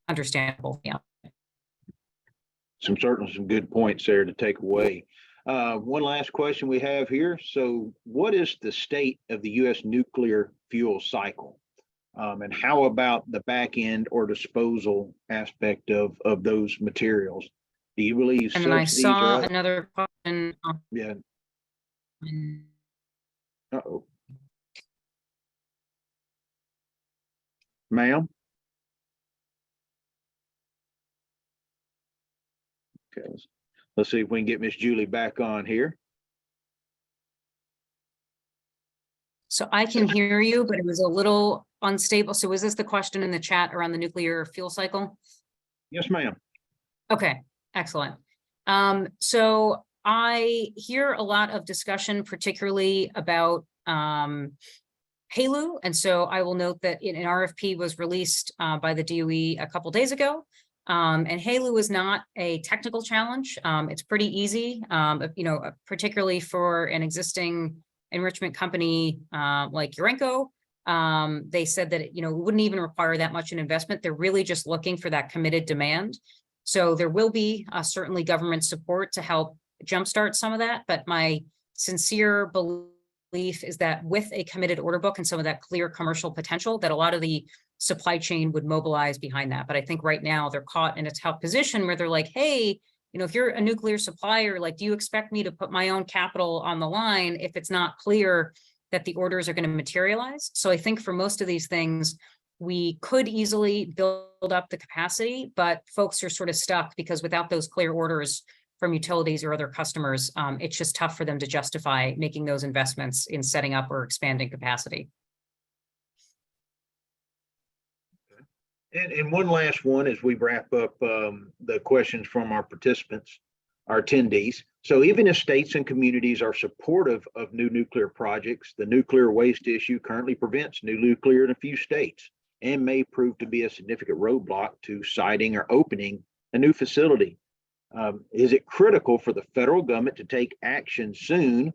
understandable. Yeah. Certainly some good points there to take away. One last question we have here. So what is the state of the U.S. nuclear fuel cycle? And how about the back end or disposal aspect of those materials? Do you believe And then I subsidies saw are up? another question. Yeah. Uh-oh. Ma'am? Okay, let's see if we can get Miss Julie back on here. So I can hear you, but it was a little unstable. So was this the question in the chat around the nuclear fuel cycle? Yes, ma'am. Okay, excellent. So I hear a lot of discussion, particularly about HALEU. And so I will note that an RFP was released by the DOE a couple days ago. And HALEU is not a technical challenge. It's pretty easy, particularly for an existing enrichment company like Urenco. They said that, it wouldn't even require that much an investment. They're really just looking for that committed demand. So there will be certainly government support to help jumpstart some of that. But my sincere belief is that with a committed order book and some of that clear commercial potential, that a lot of the supply chain would mobilize behind that. But I think right now they're caught in a tough position where they're like, hey, if you're a nuclear supplier, like, do you expect me to put my own capital on the line if it's not clear that the orders are going to materialize? So I think for most of these things, we could easily build up the capacity, but folks are sort of stuck because without those clear orders from utilities or other customers, it's just tough for them to justify making those investments in setting up or expanding capacity. And one last one as we wrap up the questions from our participants, our attendees. So even if states and communities are supportive of new nuclear projects, the nuclear waste issue currently prevents new nuclear in a few states and may prove to be a significant roadblock to siting or opening a new facility. Is it critical for the federal government to take action soon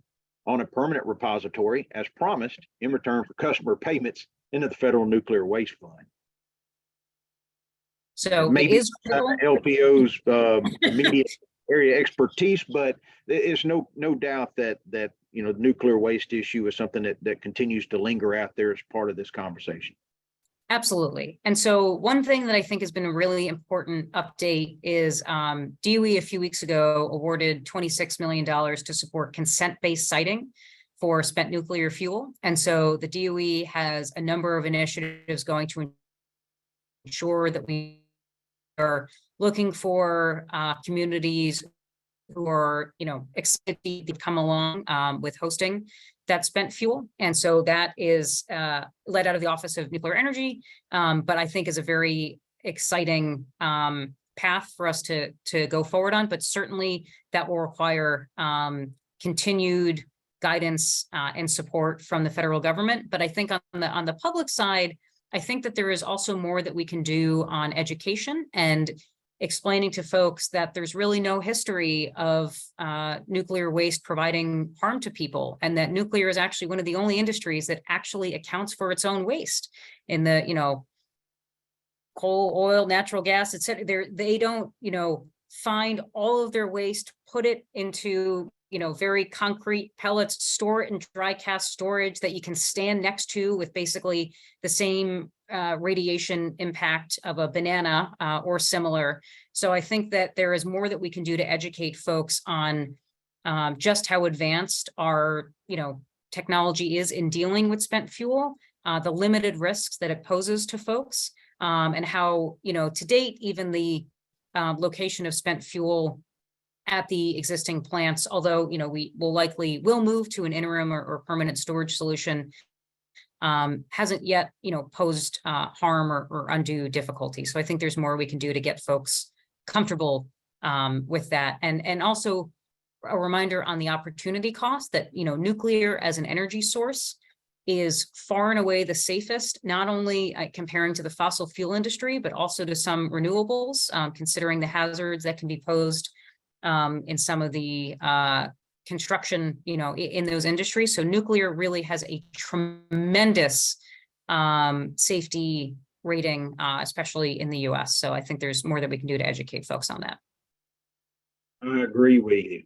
on a permanent repository as promised in return for customer payments into the Federal Nuclear Waste Fund? So maybe it is LPO's immediate area expertise, but there's no doubt that the nuclear waste issue is something that continues to linger out there as part of this conversation. Absolutely. And so one thing that I think has been a really important update is DOE a few weeks ago awarded $26 million to support consent-based siting for spent nuclear fuel. And so the DOE has a number of initiatives going to ensure that we are looking for communities who are, excited to come along with hosting that spent fuel. And so that is led out of the Office of Nuclear Energy, but I think is a very exciting path for us to go forward on. But certainly that will require continued guidance and support from the federal government. But I think on the public side, I think that there is also more that we can do on education and explaining to folks that there's really no history of nuclear waste providing harm to people, and that nuclear is actually one of the only industries that actually accounts for its own waste in the, coal, oil, natural gas, et cetera. They don't, find all of their waste, put it into, very concrete pellets, store it in dry cast storage that you can stand next to with basically the same radiation impact of a banana or similar. So I think that there is more that we can do to educate folks on just how advanced our, technology is in dealing with spent fuel, the limited risks that it poses to folks, and how, to date, even the location of spent fuel at the existing plants, although, we will move to an interim or permanent storage solution, hasn't yet, posed harm or undue difficulty. So I think there's more we can do to get folks comfortable with that. And also a reminder on the opportunity cost that, nuclear as an energy source is far and away the safest, not only comparing to the fossil fuel industry, but also to some renewables, considering the hazards that can be posed in some of the construction, in those industries. So nuclear really has a tremendous safety rating, especially in the US. So I think there's more that we can do to educate folks on that. I agree with you.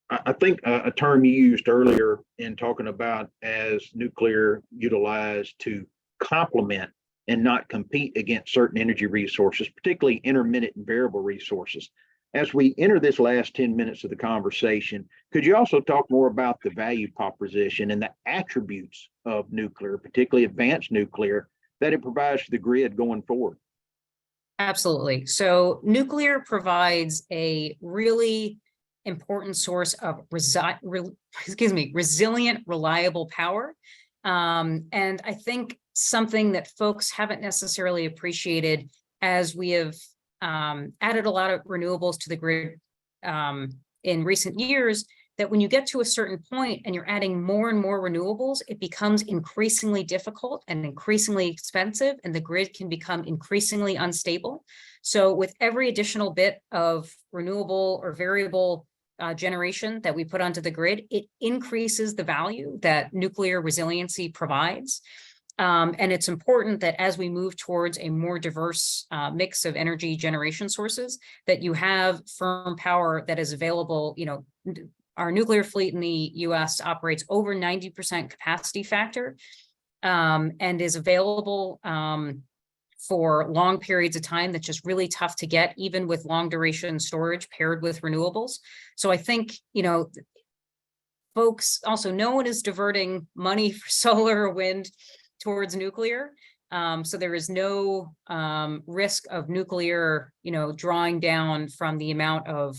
I think a term you used earlier in talking about as nuclear utilized to complement and not compete against certain energy resources, particularly intermittent and variable resources. As we enter this last 10 minutes of the conversation, could you also talk more about the value proposition and the attributes of nuclear, particularly advanced nuclear, that it provides to the grid going forward? Absolutely. So nuclear provides a really important source of resilient, reliable power. And I think something that folks haven't necessarily appreciated as we have added a lot of renewables to the grid in recent years, that when you get to a certain point and you're adding more and more renewables, it becomes increasingly difficult and increasingly expensive, and the grid can become increasingly unstable. So with every additional bit of renewable or variable generation that we put onto the grid, it increases the value that nuclear resiliency provides. And it's important that as we move towards a more diverse mix of energy generation sources, that you have firm power that is available. Our nuclear fleet in the US operates over 90% capacity factor and is available for long periods of time. That's just really tough to get, even with long duration storage paired with renewables. So I think, folks also, no one is diverting money for solar or wind towards nuclear. So there is no risk of nuclear, drawing down from the amount of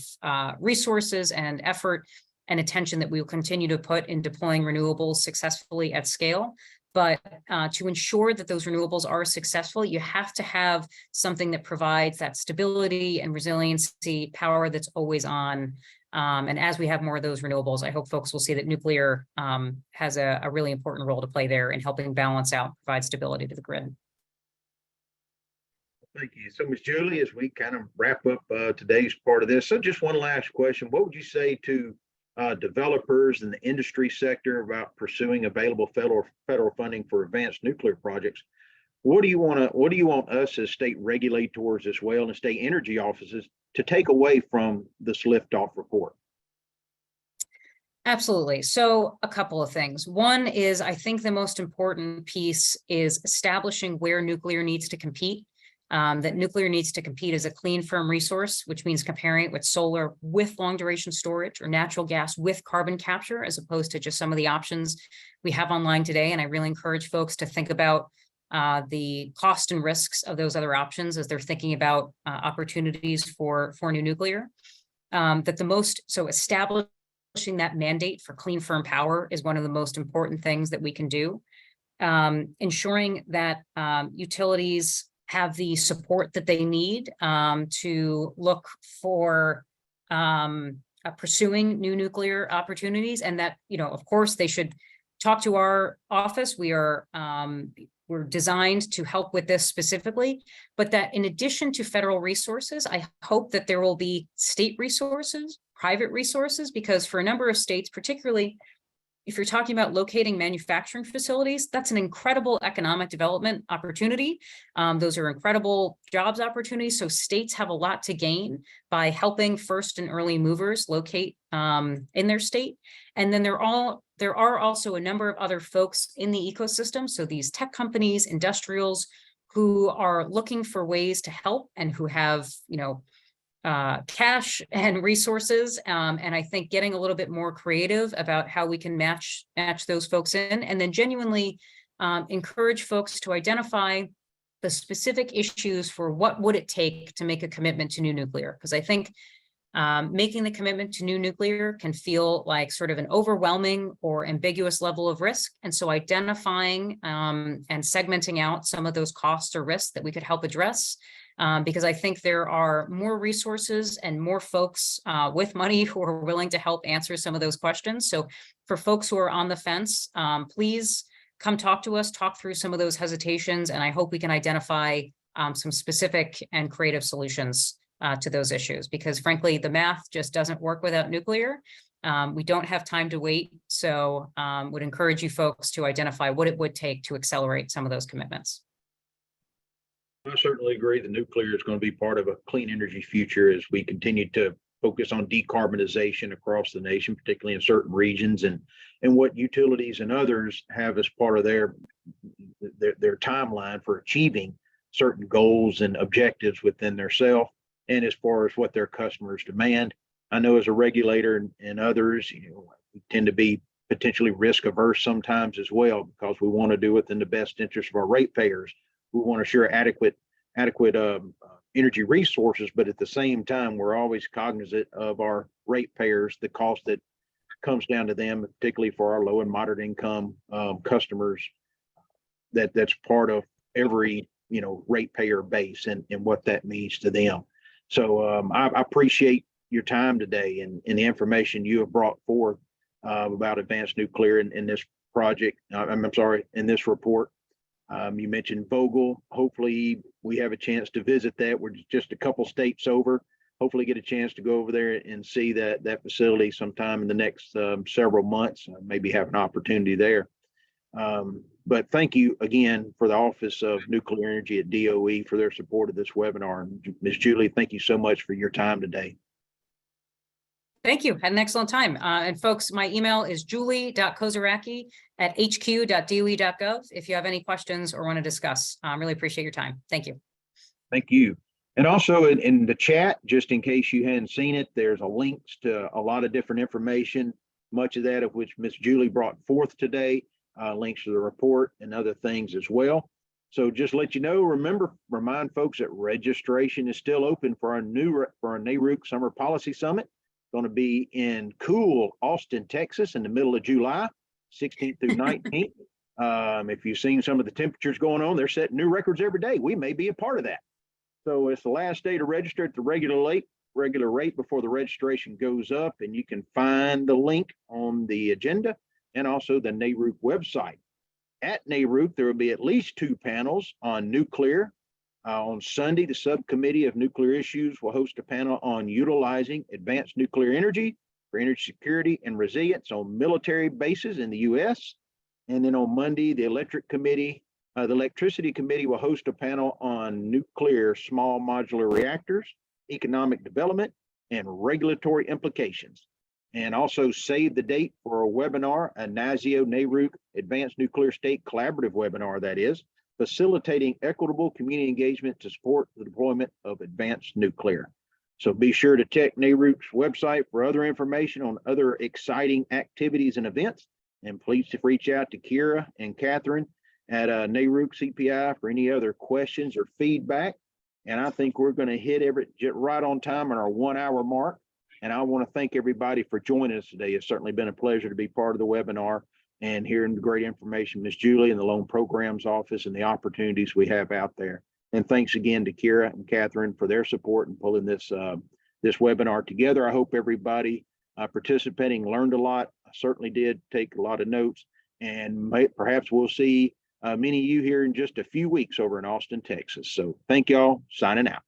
resources and effort and attention that we will continue to put in deploying renewables successfully at scale. But to ensure that those renewables are successful, you have to have something that provides that stability and resiliency power that's always on. And as we have more of those renewables, I hope folks will see that nuclear has a really important role to play there in helping balance out, provide stability to the grid. Thank you. So, Ms. Julie, as we kind of wrap up today's part of this, so just one last question. What would you say to developers in the industry sector about pursuing available federal funding for advanced nuclear projects? What do you want us as state regulators as well and state energy offices to take away from this liftoff report? Absolutely. So a couple of things. One is, I think the most important piece is establishing where nuclear needs to compete. That nuclear needs to compete as a clean, firm resource, which means comparing it with solar with long duration storage or natural gas with carbon capture, as opposed to just some of the options we have online today. And I really encourage folks to think about the cost and risks of those other options as they're thinking about opportunities for new nuclear. So establishing that mandate for clean, firm power is one of the most important things that we can do. Ensuring that utilities have the support that they need to look for pursuing new nuclear opportunities, and that, of course, they should talk to our office. We're designed to help with this specifically, but that in addition to federal resources, I hope that there will be state resources, private resources, because for a number of states, particularly if you're talking about locating manufacturing facilities, that's an incredible economic development opportunity. Those are incredible jobs opportunities. So states have a lot to gain by helping first and early movers locate in their state. And then there are also a number of other folks in the ecosystem. So these tech companies, industrials who are looking for ways to help and who have, cash and resources. And I think getting a little bit more creative about how we can match those folks in, and then genuinely encourage folks to identify the specific issues for what would it take to make a commitment to new nuclear. Because I think Making the commitment to new nuclear can feel like sort of an overwhelming or ambiguous level of risk. And so identifying and segmenting out some of those costs or risks that we could help address, because I think there are more resources and more folks with money who are willing to help answer some of those questions. So for folks who are on the fence, please come talk to us, talk through some of those hesitations, and I hope we can identify some specific and creative solutions to those issues, because frankly, the math just doesn't work without nuclear. We don't have time to wait. So would encourage you folks to identify what it would take to accelerate some of those commitments. I certainly agree that nuclear is going to be part of a clean energy future as we continue to focus on decarbonization across the nation, particularly in certain regions, and what utilities and others have as part of their timeline for achieving certain goals and objectives within their self, and as far as what their customers demand. I know as a regulator and others, we tend to be potentially risk averse sometimes as well, because we want to do it in the best interest of our ratepayers. We want to share adequate energy resources, but at the same time, we're always cognizant of our ratepayers, the cost that comes down to them, particularly for our low and moderate income customers. That's part of every ratepayer base and what that means to them. So I appreciate your time today and the information you have brought forth about advanced nuclear in this project. I'm sorry, in this report. You mentioned Vogtle. Hopefully we have a chance to visit that. We're just a couple states over. Hopefully get a chance to go over there and see that facility sometime in the next several months. Maybe have an opportunity there. But thank you again for the Office of Nuclear Energy at DOE for their support of this webinar. And Ms. Julie, thank you so much for your time today. Thank you. Had an excellent time. And folks, my email is julie.kozeracki@hq.doe.gov if you have any questions or want to discuss. Really appreciate your time. Thank you. Thank you. And also in the chat, just in case you hadn't seen it, there's a links to a lot of different information, much of that of which Ms. Julie brought forth today, links to the report and other things as well. So just let you know, remind folks that registration is still open for our NARUC Summer Policy Summit. Going to be in cool Austin, Texas in the middle of July, 16th through 19th. If you've seen some of the temperatures going on, they're setting new records every day. We may be a part of that. So it's the last day to register at the regular rate before the registration goes up, and you can find the link on the agenda and also the NARUC website. At NARUC, there will be at least 2 panels on nuclear. On Sunday, the Subcommittee of Nuclear Issues will host a panel on utilizing advanced nuclear energy for energy security and resilience on military bases in the U.S. And then on Monday, the Electricity Committee will host a panel on nuclear small modular reactors, economic development, and regulatory implications. And also save the date for a webinar, a NASIO NARUC Advanced Nuclear State Collaborative webinar, that is, facilitating equitable community engagement to support the deployment of advanced nuclear. So be sure to check NARUC's website for other information on other exciting activities and events. And please reach out to Kira and Catherine at NARUC CPI for any other questions or feedback. And I think we're going to hit right on time on our 1-hour mark. And I want to thank everybody for joining us today. It's certainly been a pleasure to be part of the webinar and hearing the great information, Ms. Julie and the Loan Programs Office and the opportunities we have out there. And thanks again to Kira and Catherine for their support in pulling this webinar together. I hope everybody participating learned a lot. I certainly did take a lot of notes, and perhaps we'll see many of you here in just a few weeks over in Austin, Texas. So thank y'all. Signing out.